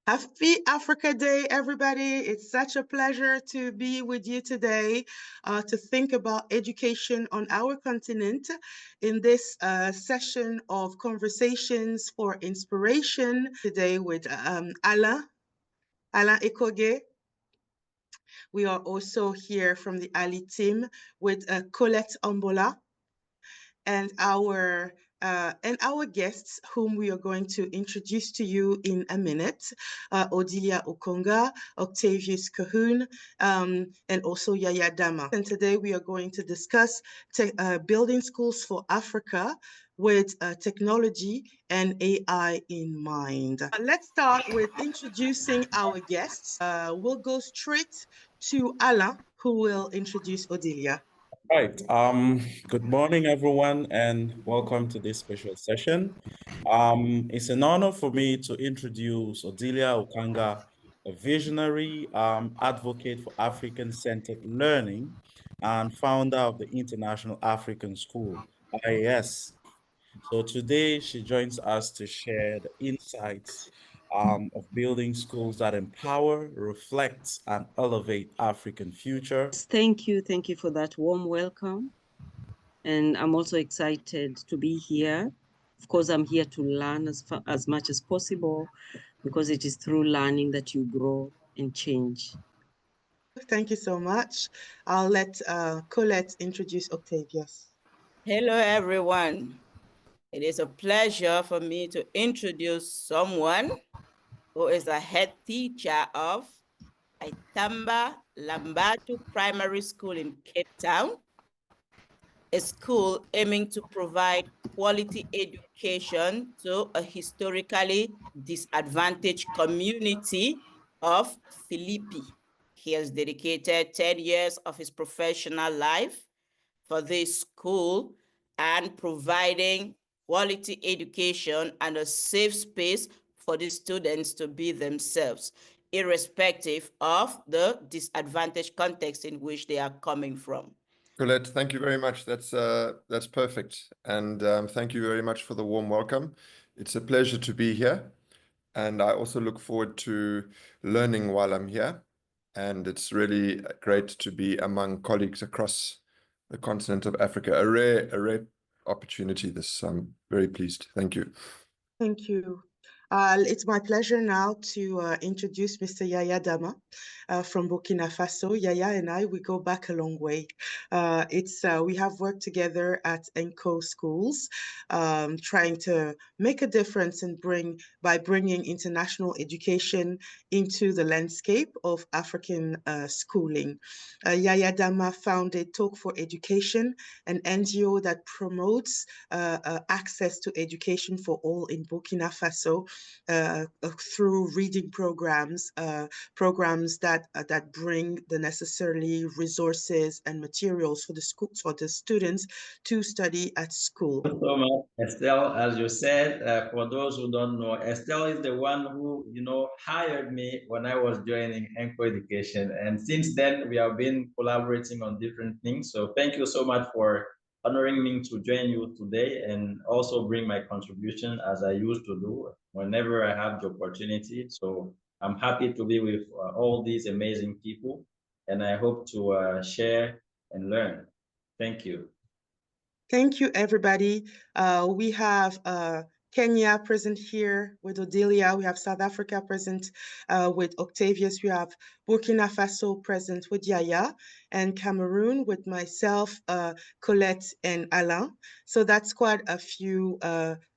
Happy Africa Day, everybody. It's such a pleasure to be with you today to think about education on our continent in this session of Conversations for Inspiration today with Alain Ekwoge. We are also here from the Ali team with Colette Ambola and our guests, whom we are going to introduce to you in a minute, Odilia Okonga, Octavius Colquhoun, and also Yaya Dama. And today we are going to discuss building schools for Africa with technology and AI in mind. Let's start with introducing our guests. We'll go straight to Alain, who will introduce Odilia. Right. Good morning, everyone, and welcome to this special session. It's an honor for me to introduce Odilia Okonga, a visionary advocate for African-centered learning and founder of the International African School, IAS. So today she joins us to share the insights of building schools that empower, reflect, and elevate African future. Thank you for that warm welcome. And I'm also excited to be here. Of course, I'm here to learn as much as possible, because it is through learning that you grow and change. Thank you so much. I'll let Colette introduce Octavius. Hello, everyone. It is a pleasure for me to introduce someone who is a head teacher of Itamba Lambatu Primary School in Cape Town, a school aiming to provide quality education to a historically disadvantaged community of Philippi. He has dedicated 10 years of his professional life for this school and providing quality education and a safe space for the students to be themselves, irrespective of the disadvantaged context in which they are coming from. Colette, thank you very much. That's perfect. And thank you very much for the warm welcome. It's a pleasure to be here. And I also look forward to learning while I'm here. And it's really great to be among colleagues across the continent of Africa. A rare opportunity this. I'm very pleased. Thank you. Thank you. It's my pleasure now to introduce Mr. Yaya Dama from Burkina Faso. Yaya and I, we go back a long way. We have worked together at ENCO schools, trying to make a difference and by bringing international education into the landscape of African schooling. Yaya Dama founded Talk for Education, an NGO that promotes access to education for all in Burkina Faso through reading programs, programs that bring the necessary resources and materials for the students to study at school. Thank you so much, Estelle. As you said, for those who don't know, Estelle is the one who hired me when I was joining ENCO Education, and since then we have been collaborating on different things. So thank you so much for honoring me to join you today and also bring my contribution as I used to do whenever I have the opportunity. So I'm happy to be with all these amazing people, and I hope to share and learn. Thank you. Thank you, everybody. We have Kenya present here with Odilia. We have South Africa present with Octavius. We have Burkina Faso present with Yaya, and Cameroon with myself, Colette, and Alain. So that's quite a few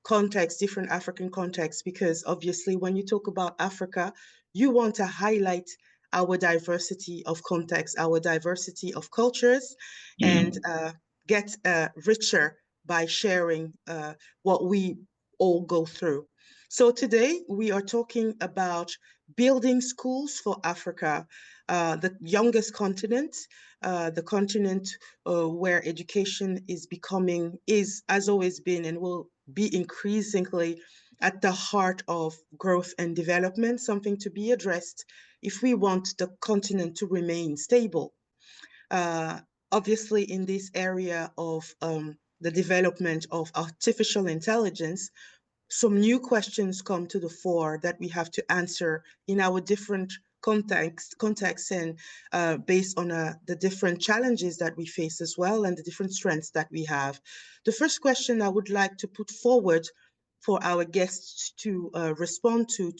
contexts, different African contexts, because obviously when you talk about Africa, you want to highlight our diversity of contexts, our diversity of cultures, and get richer by sharing what we all go through. So today we are talking about building schools for Africa, the youngest continent, the continent where education has always been and will be increasingly at the heart of growth and development, something to be addressed if we want the continent to remain stable. Obviously, in this area of the development of artificial intelligence, some new questions come to the fore that we have to answer in our different contexts and based on the different challenges that we face as well and the different strengths that we have. The first question I would like to put forward for our guests to respond to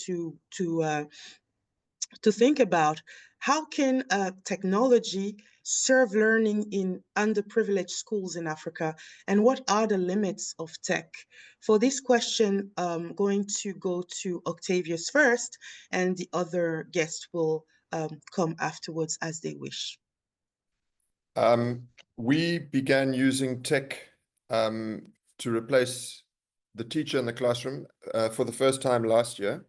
think about: how can technology serve learning in underprivileged schools in Africa, and what are the limits of tech? For this question, I'm going to go to Octavius first, and the other guests will come afterwards as they wish. We began using tech to replace the teacher in the classroom for the first time last year,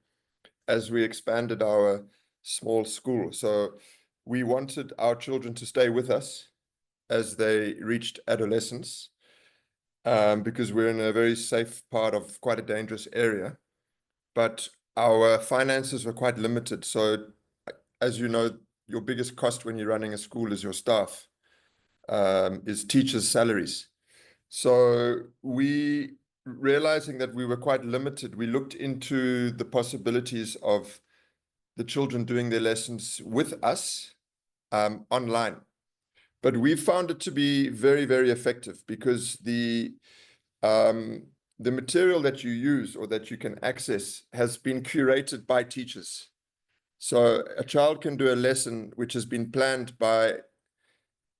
as we expanded our small school. So we wanted our children to stay with us as they reached adolescence, because we're in a very safe part of quite a dangerous area. But our finances were quite limited. So as you know, your biggest cost when you're running a school is your staff, is teachers' salaries. So we, realizing that we were quite limited, we looked into the possibilities of the children doing their lessons with us online. But we found it to be very, very effective, because the material that you use or that you can access has been curated by teachers. So a child can do a lesson which has been planned by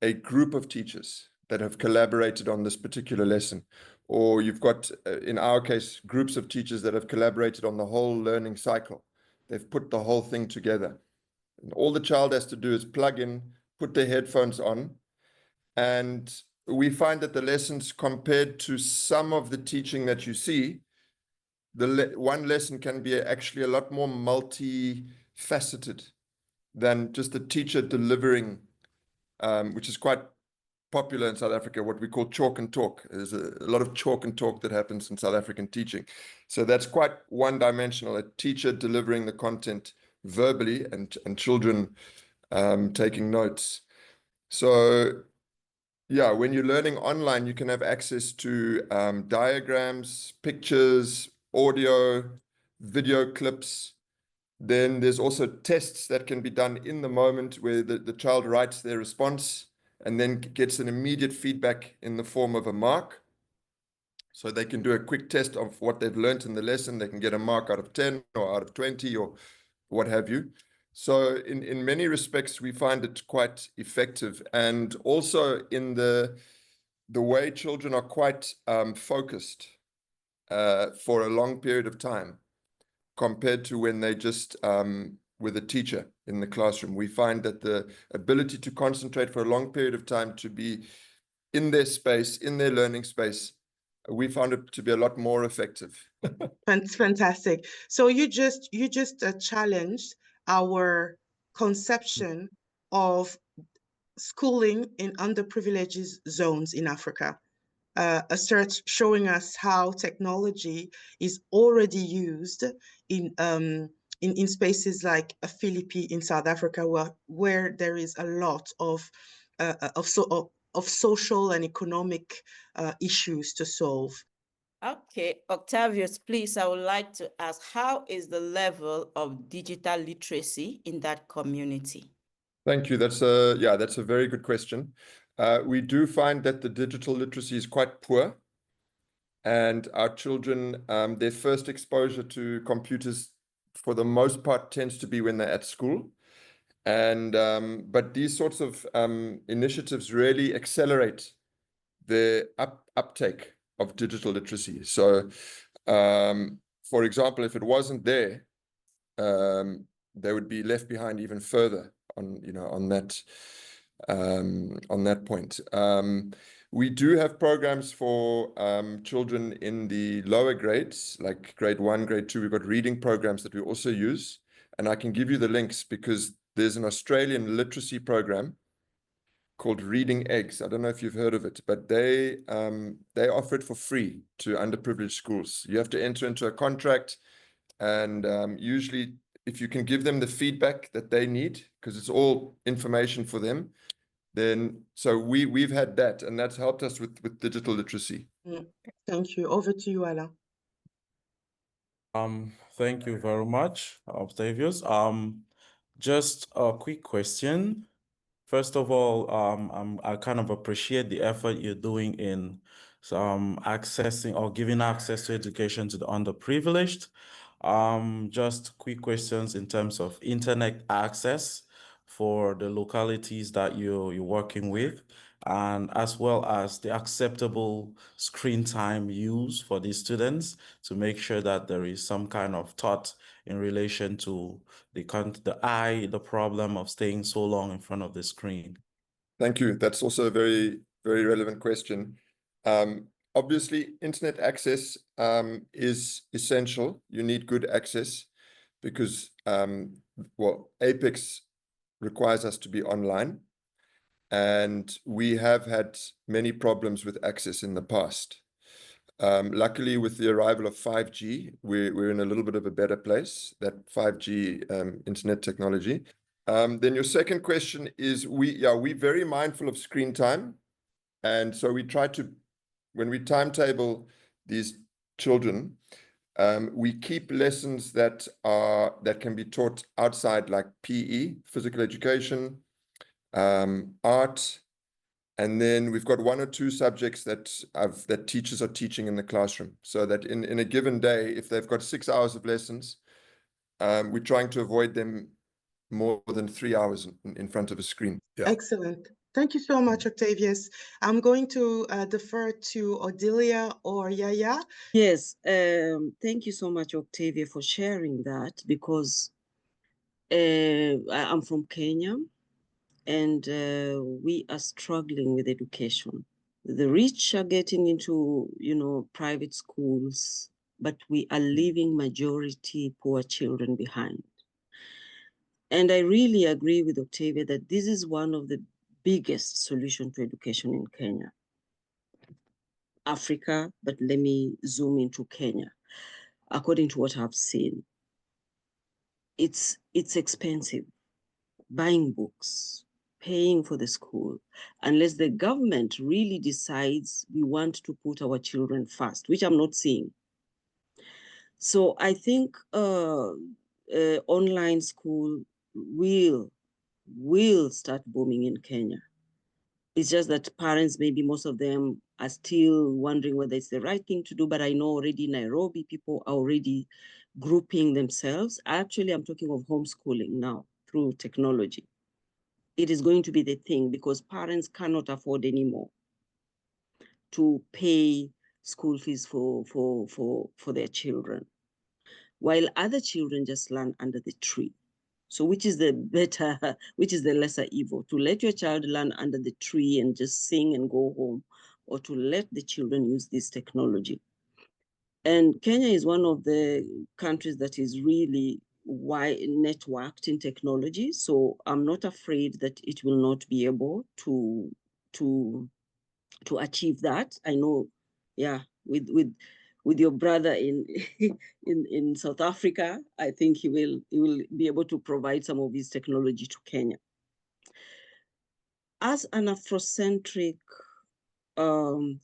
a group of teachers that have collaborated on this particular lesson. Or you've got, in our case, groups of teachers that have collaborated on the whole learning cycle. They've put the whole thing together. And all the child has to do is plug in, put their headphones on, and we find that the lessons, compared to some of the teaching that you see, one lesson can be actually a lot more multifaceted than just the teacher delivering, which is quite popular in South Africa, what we call chalk and talk. There's a lot of chalk and talk that happens in South African teaching. So that's quite one-dimensional, a teacher delivering the content verbally and children taking notes. So yeah, when you're learning online, you can have access to diagrams, pictures, audio, video clips. Then there's also tests that can be done in the moment, where the child writes their response and then gets an immediate feedback in the form of a mark. So they can do a quick test of what they've learned in the lesson. They can get a mark out of 10 or out of 20 or what have you. So in many respects, we find it quite effective. And also in the way children are quite focused for a long period of time, compared to when they just with a teacher in the classroom. We find that the ability to concentrate for a long period of time, to be in their space, in their learning space, we found it to be a lot more effective. Fantastic. So you just challenged our conception of schooling in underprivileged zones in Africa. A search showing us how technology is already used in spaces like Philippi in South Africa, where there is a lot of social and economic issues to solve. Okay, Octavius, please, I would like to ask, how is the level of digital literacy in that community? Thank you. That's a very good question. We do find that the digital literacy is quite poor, and our children, their first exposure to computers, for the most part, tends to be when they're at school. And but these sorts of initiatives really accelerate the uptake of digital literacy. So, for example, if it wasn't there, they would be left behind even further on that point. We do have programs for children in the lower grades, like grade 1, grade 2. We've got reading programs that we also use, and I can give you the links, because there's an Australian literacy program called Reading Eggs. I don't know if you've heard of it, but they offer it for free to underprivileged schools. You have to enter into a contract, and usually, if you can give them the feedback that they need, because it's all information for them, then so we've had that, and that's helped us with digital literacy. Thank you. Over to you, Alain. Thank you very much, Octavius. Just a quick question. First of all, I kind of appreciate the effort you're doing in accessing or giving access to education to the underprivileged. Just quick questions in terms of internet access for the localities that you're working with, and as well as the acceptable screen time use for these students to make sure that there is some kind of thought in relation to the problem of staying so long in front of the screen. Thank you. That's also a very, very relevant question. Obviously, internet access is essential. You need good access because, well, Apex requires us to be online. And we have had many problems with access in the past. Luckily, with the arrival of 5G, we're in a little bit of a better place, that 5G internet technology. Then your second question is, we're very mindful of screen time. And so we try to, when we timetable these children, we keep lessons that can be taught outside, like PE, physical education, art, and then we've got 1 or 2 subjects that teachers are teaching in the classroom, so that in a given day, if they've got 6 hours of lessons, we're trying to avoid them more than 3 hours in front of a screen. Yeah. Excellent. Thank you so much, Octavius. I'm going to defer to Odilia or Yaya. Yes, thank you so much, Octavia, for sharing that, because I'm from Kenya, and we are struggling with education. The rich are getting into, private schools, but we are leaving majority poor children behind. And I really agree with Octavia that this is one of the biggest solutions to education in Kenya. Africa, but let me zoom into Kenya. According to what I've seen, it's expensive. Buying books, paying for the school, unless the government really decides we want to put our children first, which I'm not seeing. So I think online school will start booming in Kenya. It's just that parents, maybe most of them, are still wondering whether it's the right thing to do. But I know already in Nairobi, people are already grouping themselves. Actually, I'm talking of homeschooling now through technology. It is going to be the thing because parents cannot afford anymore to pay school fees for their children, while other children just learn under the tree. So which is the better, which is the lesser evil? To let your child learn under the tree and just sing and go home, or to let the children use this technology? And Kenya is one of the countries that is really networked in technology. So I'm not afraid that it will not be able to achieve that. I know, yeah, with your brother in in South Africa, I think he will be able to provide some of his technology to Kenya. As an Afrocentric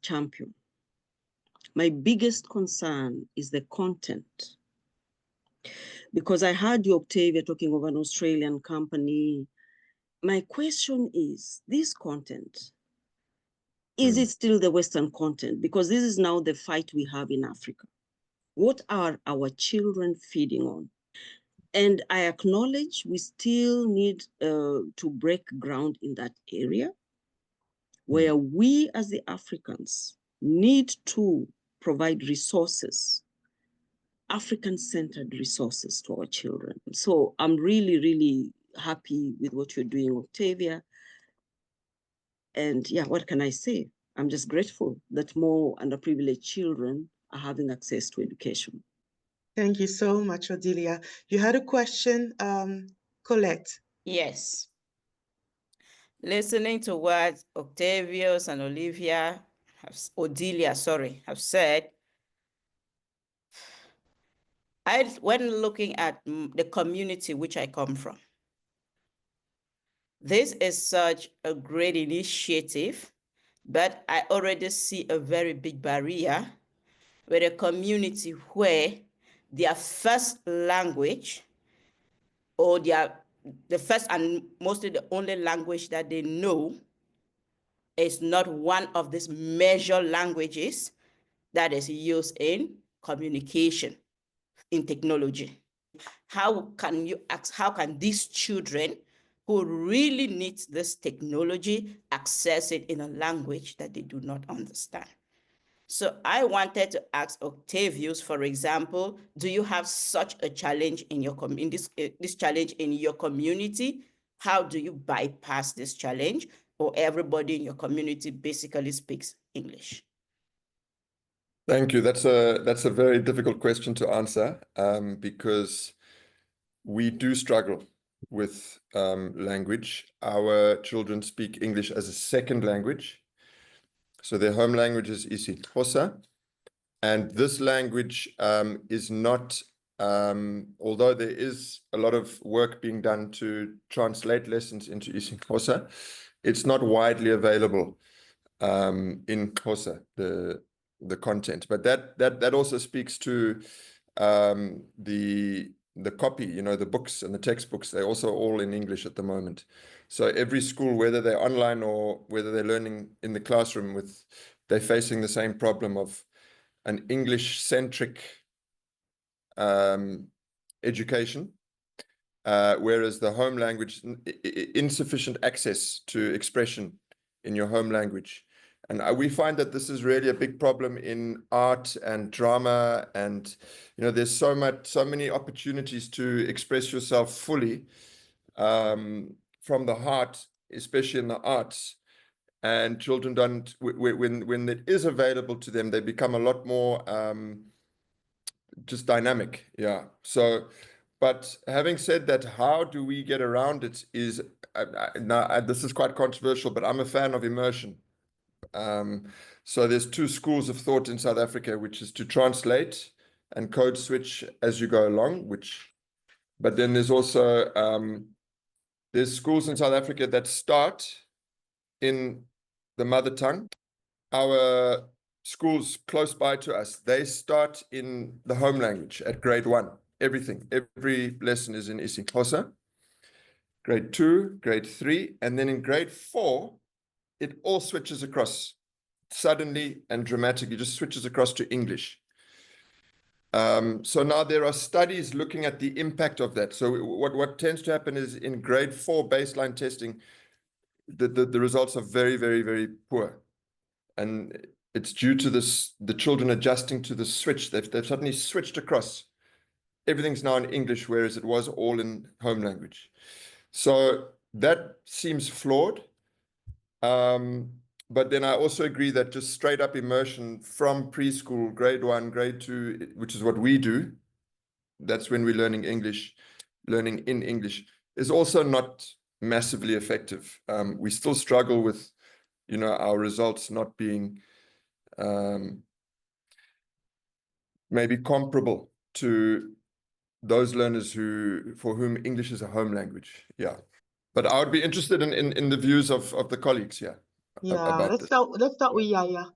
champion, my biggest concern is the content. Because I heard you, Octavia, talking of an Australian company. My question is, this content, is it still the Western content? Because this is now the fight we have in Africa. What are our children feeding on? And I acknowledge we still need to break ground in that area, where we as the Africans need to provide resources, African-centered resources to our children. So I'm really, really happy with what you're doing, Octavia. And yeah, what can I say? I'm just grateful that more underprivileged children are having access to education. Thank you so much, Odilia. You had a question, Colette. Yes. Listening to what Octavius and Odilia, have said, when looking at the community which I come from, this is such a great initiative, but I already see a very big barrier with a community where their first language, or the first and mostly the only language that they know, is not one of these major languages that is used in communication, in technology. How can these children who really need this technology access it in a language that they do not understand? So I wanted to ask Octavius, for example, do you have such a challenge in your this challenge in your community? How do you bypass this challenge, or everybody in your community basically speaks English? Thank you. That's a very difficult question to answer, because we do struggle with language. Our children speak English as a second language. So their home language is isiXhosa. And this language is not, although there is a lot of work being done to translate lessons into isiXhosa, it's not widely available in Xhosa, the content. But that also speaks to the copy, the books and the textbooks. They're also all in English at the moment. So every school, whether they're online or whether they're learning in the classroom, they're facing the same problem of an English-centric education, whereas the home language, insufficient access to expression in your home language. And we find that this is really a big problem in art and drama, and there's so many opportunities to express yourself fully from the heart, especially in the arts. And children don't, when it is available to them, they become a lot more just dynamic. Yeah. So, but having said that, how do we get around it is, now this is quite controversial, but I'm a fan of immersion. So there's two schools of thought in South Africa, which is to translate and code switch as you go along, but then there's also, there's schools in South Africa that start in the mother tongue. Our schools close by to us, they start in the home language at grade 1. Every lesson is in isiXhosa. Grade 2, grade 3, and then in grade 4, it all switches across suddenly and dramatically, just switches across to English. So now there are studies looking at the impact of that. So what tends to happen is in grade 4 baseline testing, the results are very, very, very poor. And it's due to the children adjusting to the switch. They've suddenly switched across. Everything's now in English, whereas it was all in home language. So that seems flawed. But then I also agree that just straight up immersion from preschool, grade 1, grade 2, which is what we do, that's when we're learning in English, is also not massively effective. We still struggle with, our results not being maybe comparable to those learners for whom English is a home language. Yeah. But I would be interested in the views of the colleagues here. Yeah, let's start with Yaya.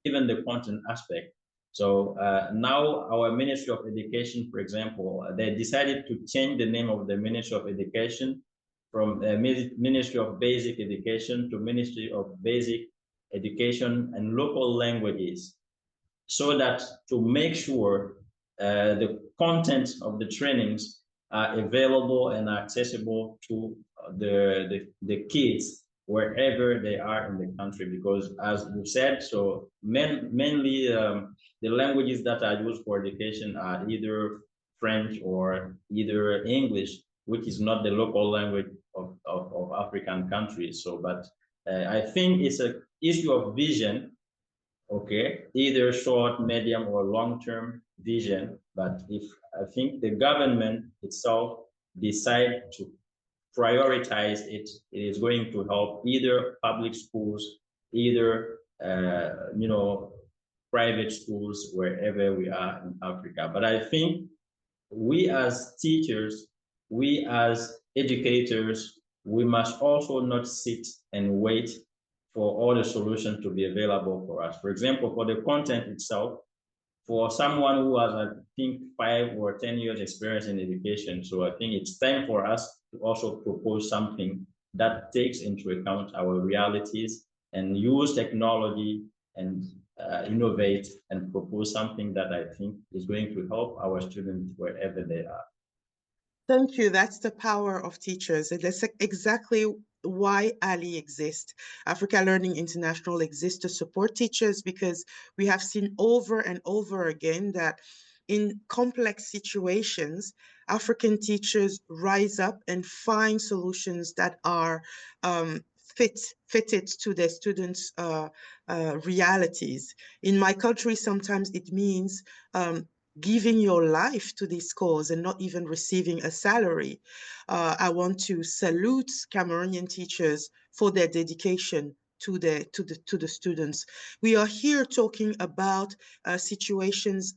Even the content aspect. So now our Ministry of Education, for example, they decided to change the name of the Ministry of Education from Ministry of Basic Education to Ministry of Basic Education and Local Languages, so that to make sure the content of the trainings are available and accessible to the kids wherever they are in the country. Because as you said, so mainly the languages that are used for education are either French or either English, which is not the local language of African countries. So, but I think it's an issue of vision, okay, either short, medium, or long-term vision. But if I think the government itself decide to prioritize it, it is going to help either public schools, either private schools, wherever we are in Africa. But I think we as teachers, we as educators, we must also not sit and wait for all the solutions to be available for us. For example, for the content itself, for someone who has, I think, 5 or 10 years experience in education. So I think it's time for us to also propose something that takes into account our realities and use technology and innovate and propose something that I think is going to help our students wherever they are. Thank you. That's the power of teachers. And that's exactly why ALI exists. Africa Learning International exists to support teachers, because we have seen over and over again that in complex situations, African teachers rise up and find solutions that are fitted to their students' realities. In my country, sometimes it means giving your life to this cause and not even receiving a salary. I want to salute Cameroonian teachers for their dedication to the students. We are here talking about situations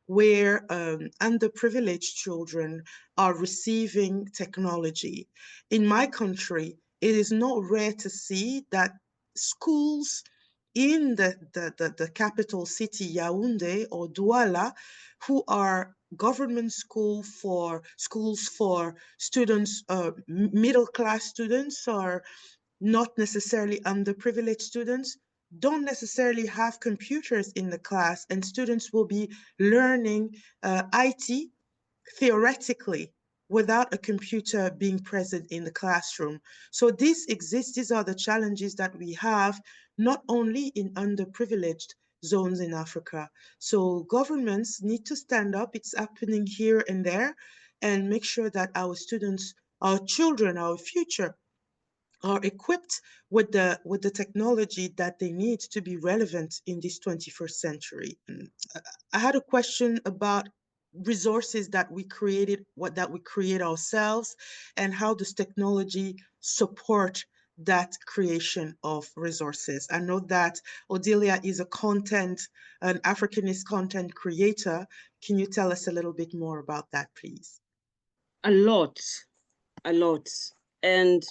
where underprivileged children are receiving technology. In my country, it is not rare to see that schools in the capital city, Yaoundé or Douala, who are government schools for students, middle class students, or not necessarily underprivileged students, don't necessarily have computers in the class, and students will be learning IT theoretically without a computer being present in the classroom. So this exists. These are the challenges that we have, not only in underprivileged zones in Africa. So governments need to stand up. It's happening here and there, and make sure that our students, our children, our future are equipped with the technology that they need to be relevant in this 21st century. I had a question about resources that we created, that we create ourselves, and how does technology support that creation of resources. I know that Odilia is an Africanist content creator. Can you tell us a little bit more about that, please? A lot. And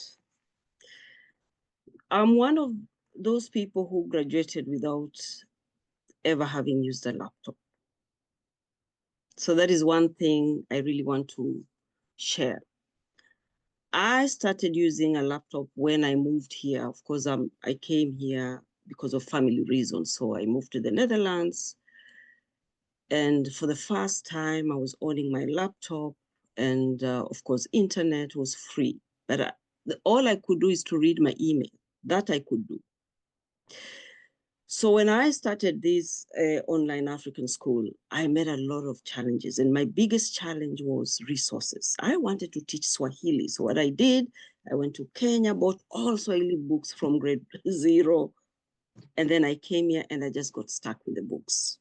I'm one of those people who graduated without ever having used a laptop. So that is one thing I really want to share. I started using a laptop when I moved here. Of course, I came here because of family reasons. So I moved to the Netherlands. And for the first time, I was owning my laptop. And of course, internet was free. But all I could do is to read my email. That I could do. So when I started this online African school, I met a lot of challenges. And my biggest challenge was resources. I wanted to teach Swahili. So what I did, I went to Kenya, bought all Swahili books from grade 0. And then I came here and I just got stuck with the books.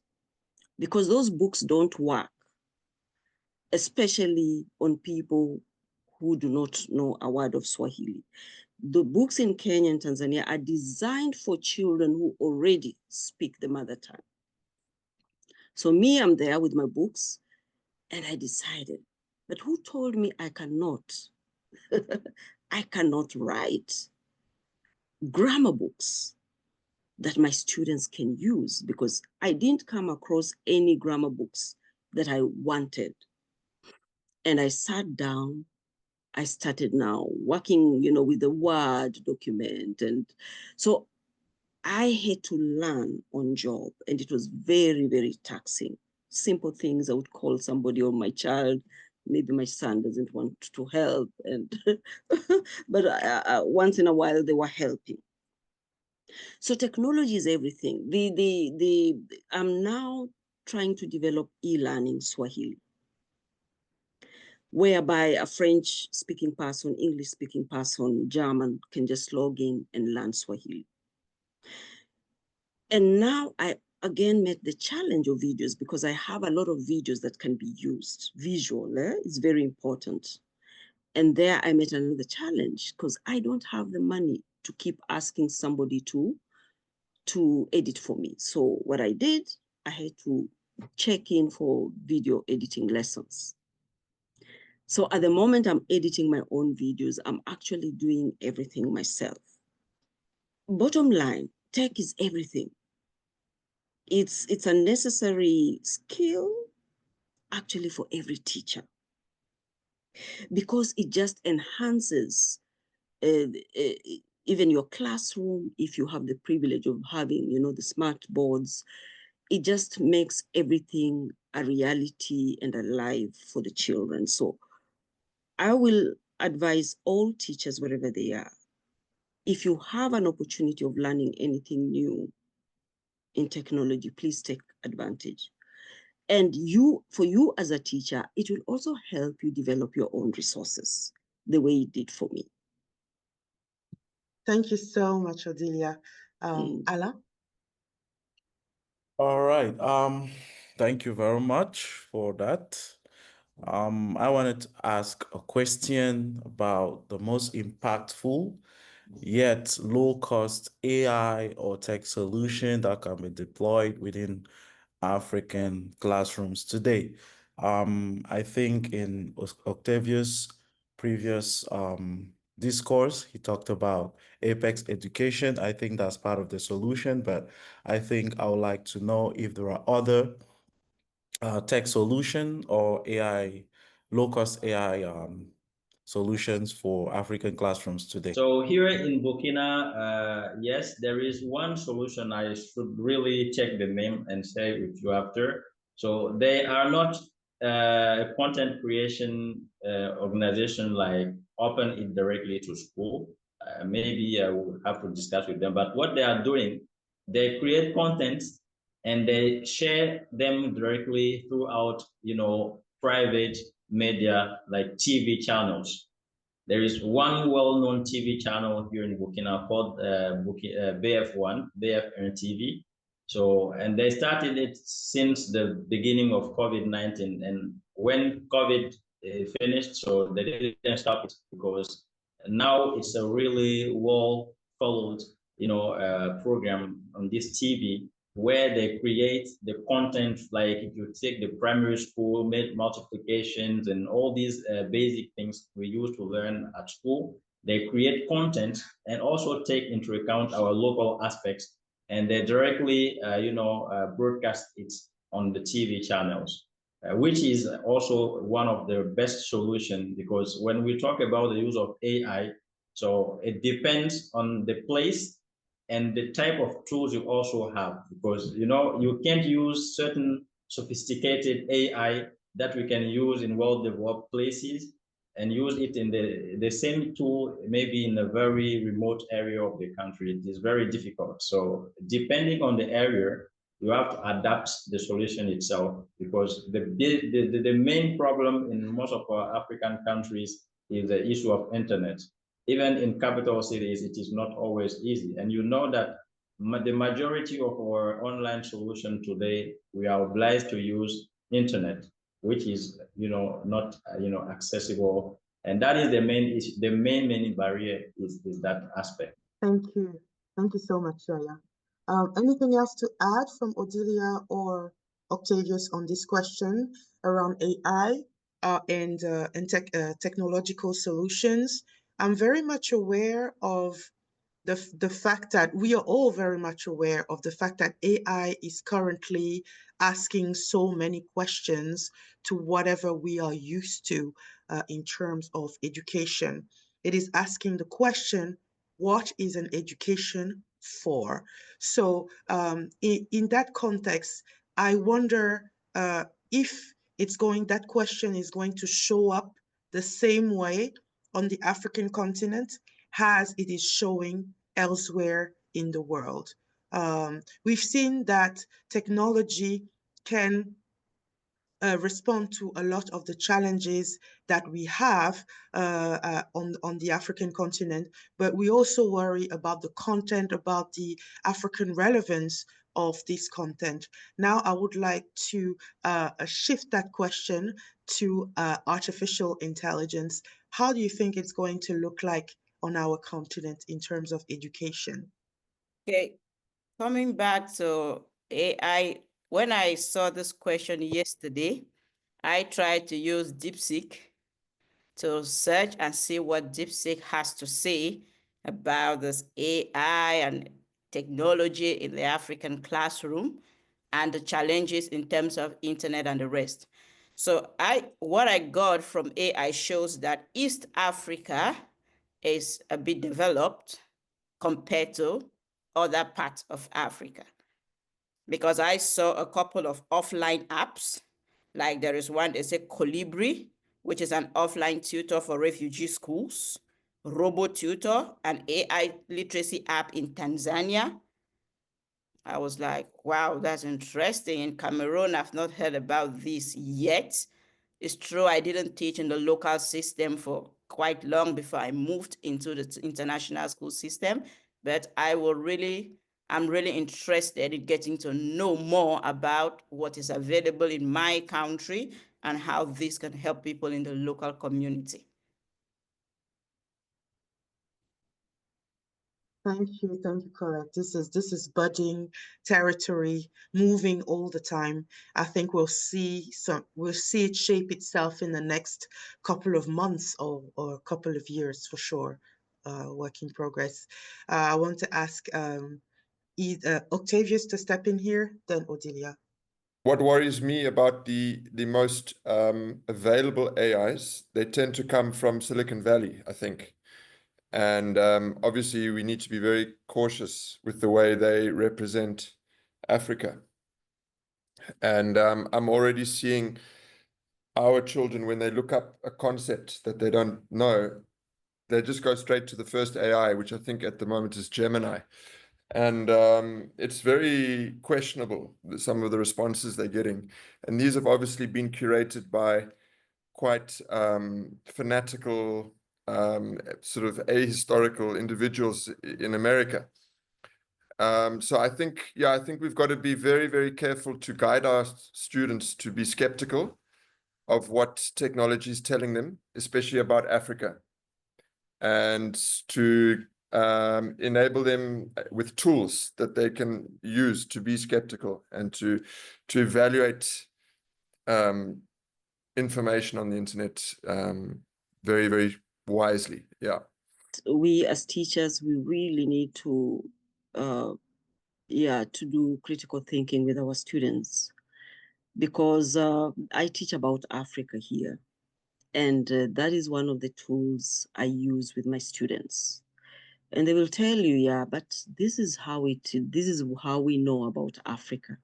Because those books don't work, especially on people who do not know a word of Swahili. The books in Kenya and Tanzania are designed for children who already speak the mother tongue. So me, I'm there with my books, and I decided, but who told me I cannot? I cannot write grammar books that my students can use, because I didn't come across any grammar books that I wanted. And I sat down. I started now working, with the Word document. And so I had to learn on job, and it was very, very taxing. Simple things I would call somebody, or my child, maybe my son doesn't want to help, and but once in a while they were helping. So technology is everything. I'm now trying to develop e-learning Swahili, whereby a French-speaking person, English-speaking person, German can just log in and learn Swahili. And now I again met the challenge of videos, because I have a lot of videos that can be used. Visual is very important. And there I met another challenge, because I don't have the money to keep asking somebody to edit for me. So what I did, I had to check in for video editing lessons. So at the moment I'm editing my own videos, I'm actually doing everything myself. Bottom line, tech is everything. It's a necessary skill actually for every teacher, because it just enhances even your classroom. If you have the privilege of having, the smart boards, it just makes everything a reality and alive for the children. So I will advise all teachers, wherever they are, if you have an opportunity of learning anything new in technology, please take advantage. And for you as a teacher, it will also help you develop your own resources the way it did for me. Thank you so much, Odilia. Alain? All right. Thank you very much for that. I wanted to ask a question about the most impactful yet low-cost AI or tech solution that can be deployed within African classrooms today. I think in Octavius' previous discourse, he talked about Apex education. I think that's part of the solution, but I think I would like to know if there are other tech solution or AI, low-cost AI solutions for African classrooms today. So here in Burkina, yes, there is one solution. I should really check the name and share with you after. So they are not a content creation organization like open it directly to school. Maybe I will have to discuss with them. But what they are doing, they create content and they share them directly throughout, private media like TV channels. There is one well-known TV channel here in Burkina called BF1, BFN TV. So, and they started it since the beginning of COVID-19. And when COVID finished, so they didn't stop it because now it's a really well-followed, program on this TV where they create the content, like if you take the primary school, multiplications and all these basic things we used to learn at school, they create content and also take into account our local aspects, and they directly, broadcast it on the TV channels, which is also one of the best solutions, because when we talk about the use of AI, so it depends on the place and the type of tools you also have, because you can't use certain sophisticated AI that we can use in well-developed places and use it in the same tool maybe in a very remote area of the country. It is very difficult. So depending on the area, you have to adapt the solution itself, because the main problem in most of our African countries is the issue of internet. Even in capital cities, it is not always easy. And you know that the majority of our online solution today, we are obliged to use internet, which is, not, accessible. And that is the main issue. The main barrier is that aspect. Thank you. Thank you so much, Yaya. Anything else to add from Odilia or Octavius on this question around AI and technological solutions? I'm very much aware of the fact that we are all very much aware of the fact that AI is currently asking so many questions to whatever we are used to in terms of education. It is asking the question, what is an education for? So in that context, I wonder if that question is going to show up the same way on the African continent as it is showing elsewhere in the world. We've seen that technology can respond to a lot of the challenges that we have on the African continent, but we also worry about the content, about the African relevance of this content. Now, I would like to shift that question to artificial intelligence. How do you think it's going to look like on our continent in terms of education? Okay, coming back to AI, when I saw this question yesterday, I tried to use DeepSeek to search and see what DeepSeek has to say about this AI and technology in the African classroom. and the challenges in terms of internet and the rest. So what I got from AI shows that East Africa is a bit developed compared to other parts of Africa. Because I saw a couple of offline apps, like there is one, they say Colibri, which is an offline tutor for refugee schools, Robo Tutor, an AI literacy app in Tanzania. I was like, wow, that's interesting. In Cameroon, I've not heard about this yet. It's true, I didn't teach in the local system for quite long before I moved into the international school system, but I'm really interested in getting to know more about what is available in my country and how this can help people in the local community. Thank you, Colette. This is budding territory, moving all the time. I think we'll see it shape itself in the next couple of months or couple of years for sure. Work in progress. I want to ask either Octavius to step in here, then Odilia. What worries me about the most available AIs, they tend to come from Silicon Valley, I think. And obviously, we need to be very cautious with the way they represent Africa. And I'm already seeing our children, when they look up a concept that they don't know, they just go straight to the first AI, which I think at the moment is Gemini. And it's very questionable, some of the responses they're getting. And these have obviously been curated by quite fanatical, sort of ahistorical individuals in America. So I think we've got to be very, very careful to guide our students to be skeptical of what technology is telling them, especially about Africa, and to enable them with tools that they can use to be skeptical and to evaluate information on the internet very, very wisely. Yeah. We as teachers, we really need to do critical thinking with our students, because I teach about Africa here, and that is one of the tools I use with my students. And they will tell you, yeah, but this is how we know about Africa.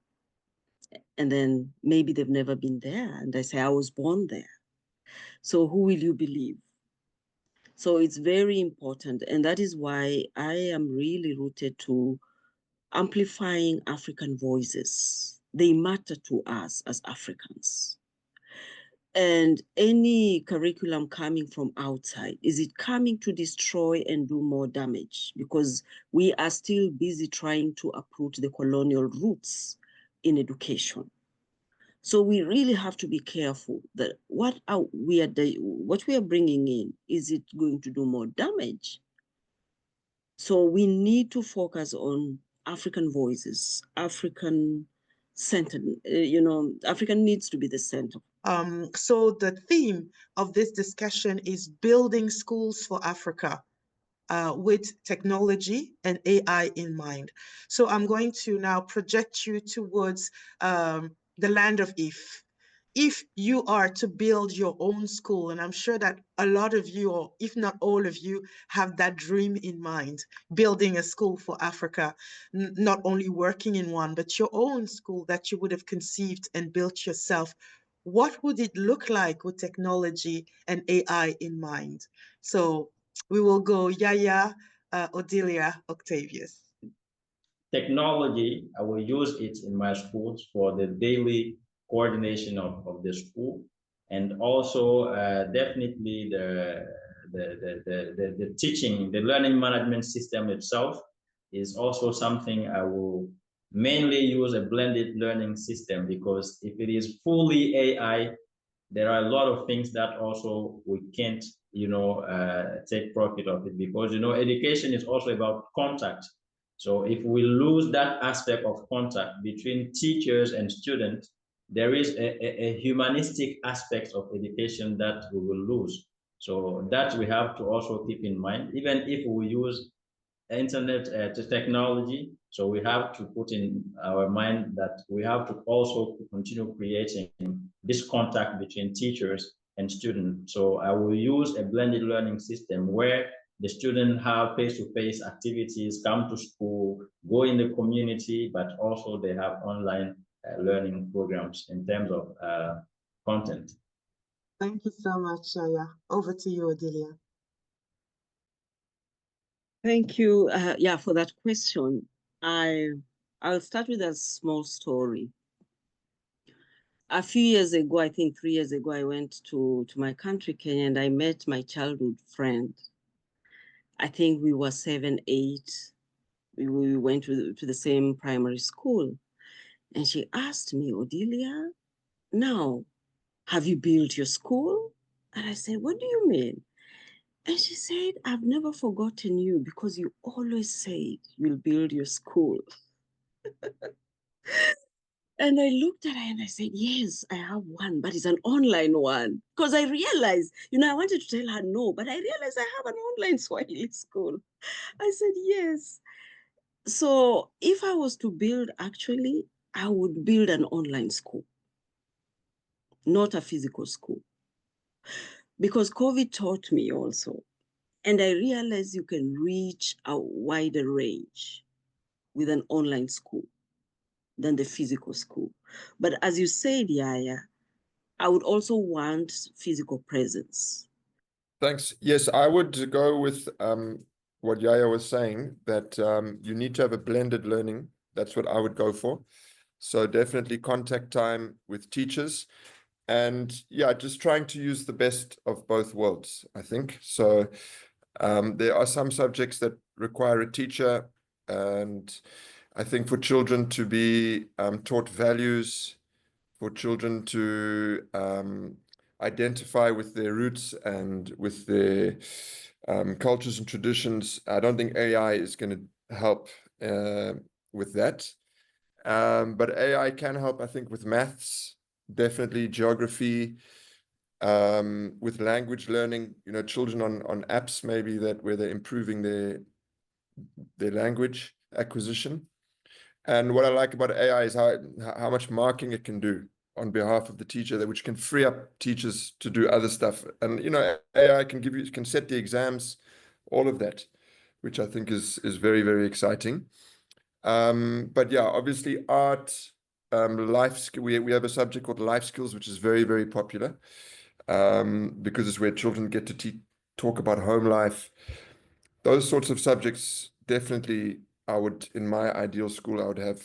And then maybe they've never been there, and I say, I was born there. So who will you believe? So it's very important, and that is why I am really rooted to amplifying African voices. They matter to us as Africans. And any curriculum coming from outside, is it coming to destroy and do more damage? Because we are still busy trying to uproot the colonial roots in education. So we really have to be careful that what we are bringing in, is it going to do more damage? So we need to focus on African voices, African centered, African needs to be the center. So the theme of this discussion is building schools for Africa with technology and AI in mind. So I'm going to now project you towards the land of if. If you are to build your own school, and I'm sure that a lot of you, or if not all of you, have that dream in mind, building a school for Africa, not only working in one, but your own school that you would have conceived and built yourself. What would it look like with technology and AI in mind? So we will go Yaya, Odilia, Octavius. Technology, I will use it in my schools for the daily coordination of the school, and also definitely the teaching, the learning management system itself is also something I will mainly use, a blended learning system, because if it is fully AI, there are a lot of things that also we can't, take profit of it, because, education is also about contact. So if we lose that aspect of contact between teachers and students, there is a humanistic aspect of education that we will lose. So that we have to also keep in mind, even if we use internet to technology. So we have to put in our mind that we have to also continue creating this contact between teachers and students. So I will use a blended learning system where the students have face-to-face activities, come to school, go in the community, but also they have online learning programs in terms of content. Thank you so much, Yaya. Over to you, Odilia. Thank you, yeah, for that question. I'll start with a small story. A few years ago, I think 3 years ago, I went to my country, Kenya, and I met my childhood friend. I think we were 7, 8. We went to the same primary school. And she asked me, Odilia, now, have you built your school? And I said, what do you mean? And she said, I've never forgotten you because you always said you'll build your school. And I looked at her and I said, yes, I have one, but it's an online one. Because I realized, I wanted to tell her no, but I realized I have an online Swahili school. I said, yes. So if I was to build, actually, I would build an online school, not a physical school. Because COVID taught me also. And I realized you can reach a wider range with an online school than the physical school. But as you said, Yaya, I would also want physical presence. Thanks. Yes, I would go with what Yaya was saying, that you need to have a blended learning. That's what I would go for. So definitely contact time with teachers. And yeah, just trying to use the best of both worlds, I think. So there are some subjects that require a teacher. And I think for children to be taught values, for children to identify with their roots and with their cultures and traditions, I don't think AI is going to help with that. But AI can help, I think, with maths, definitely geography, with language learning, children on apps maybe where they're improving their language acquisition. And what I like about AI is how much marking it can do on behalf of the teacher, which can free up teachers to do other stuff. And AI can set the exams, all of that, which I think is very, very exciting. But yeah, obviously art, life skill. We have a subject called life skills, which is very, very popular, because it's where children get to talk about home life. Those sorts of subjects, definitely, in my ideal school, I would have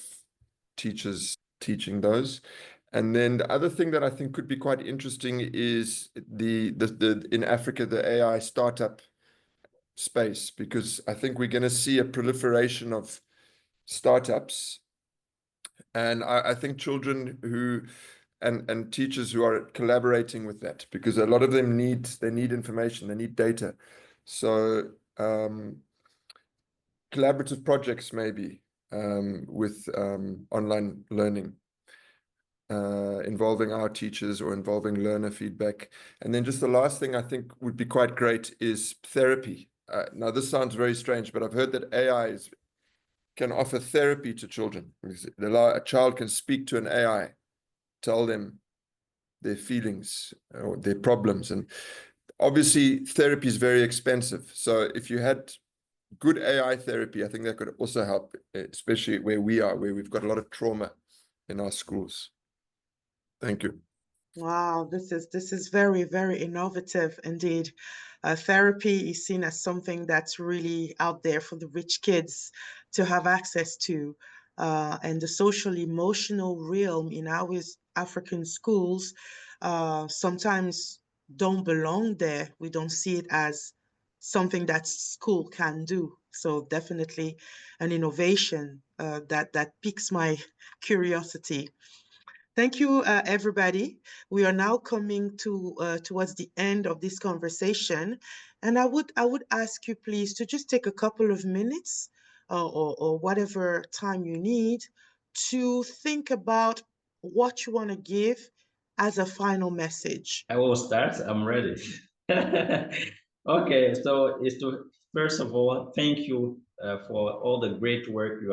teachers teaching those. And then the other thing that I think could be quite interesting is in Africa, the AI startup space, because I think we're going to see a proliferation of startups. And I think children and teachers who are collaborating with that, because a lot of them need information, they need data. So collaborative projects maybe with online learning, involving our teachers or involving learner feedback. And then just the last thing I think would be quite great is therapy. Now, this sounds very strange, but I've heard that AI can offer therapy to children. A child can speak to an AI, tell them their feelings or their problems. And obviously, therapy is very expensive. So if you had good AI therapy, I think that could also help, especially where we've got a lot of trauma in our schools. Thank you. Wow, this is very, very innovative indeed. Therapy is seen as something that's really out there for the rich kids to have access to. And the social emotional realm in our African schools sometimes don't belong there. We don't see it as something that school can do. So definitely an innovation that piques my curiosity. Thank you, everybody. We are now coming towards the end of this conversation, and I would ask you please to just take a couple of minutes or whatever time you need to think about what you want to give as a final message. I will start. I'm ready. Okay, so it's to first of all thank you for all the great work you